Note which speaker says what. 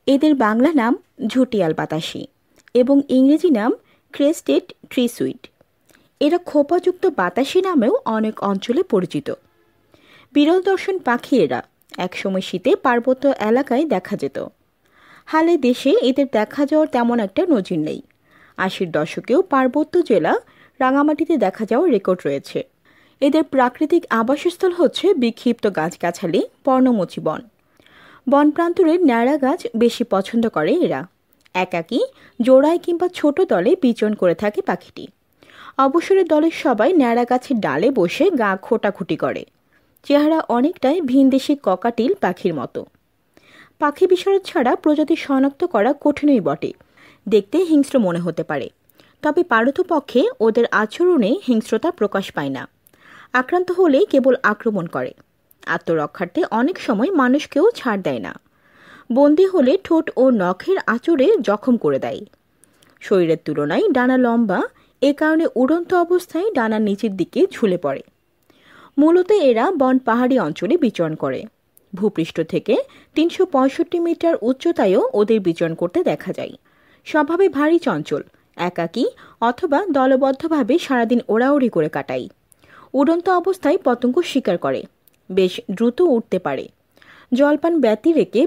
Speaker 1: এদের বাংলা নাম ঝুটিয়াল বাতাসি এবং ইংরেজি নাম ক্রেস্টেড ট্রিসুইট। এরা খোপাযুক্ত বাতাসি নামেও অনেক অঞ্চলে পরিচিত। বিরল দর্শন পাখি এরা। একসময় শীতে পার্বত্য এলাকায় দেখা যেত। হালে দেশে এদের দেখা যাওয়ার তেমন একটা নজির নেই। ৮০-র দশকেও পার্বত্য জেলা রাঙামাটিতে দেখা যাওয়ার রেকর্ড রয়েছে। এদের প্রাকৃতিক আবাসস্থল হচ্ছে বিক্ষিপ্ত গাছগাছালি, পর্ণমোচী বন। বন প্রান্তরের ন্যাড়া গাছ বেশি পছন্দ করে এরা। একাকী, জোড়ায় কিংবা ছোট দলে বিচরণ করে থাকে পাখিটি। অবসরের দলের সবাই ন্যাড়া গাছের ডালে বসে গা খোটাখুটি করে। চেহারা অনেকটাই ভিনদেশি ককাটিল পাখির মতো। পাখি বিশারদ ছাড়া প্রজাতি শনাক্ত করা কঠিনই বটে। দেখতে হিংস্র মনে হতে পারে, তবে পারতপক্ষে ওদের আচরণে হিংস্রতা প্রকাশ পায় না। আক্রান্ত হলে কেবল আক্রমণ করে। আত্মরক্ষার্থে অনেক সময় মানুষকেও ছাড় দেয় না। বন্দী হলে ঠোঁট ও নখের আঁচড়ে জখম করে দেয়। শরীরের তুলনায় ডানা লম্বা, এ কারণে উড়ন্ত অবস্থায় ডানার নিচের দিকে ঝুলে পড়ে। মূলত এরা বন পাহাড়ি অঞ্চলে বিচরণ করে। ভূপৃষ্ঠ থেকে ৩৬৫ মিটার উচ্চতায়ও ওদের বিচরণ করতে দেখা যায়। স্বভাবে ভারী চঞ্চল, একাকী অথবা দলবদ্ধভাবে সারাদিন ওড়াউড়ি করে কাটায়। উড়ন্ত অবস্থায় পতঙ্গ শিকার করে। বেশ দ্রুত উঠতে পারে। জলপান ব্যতি রেখে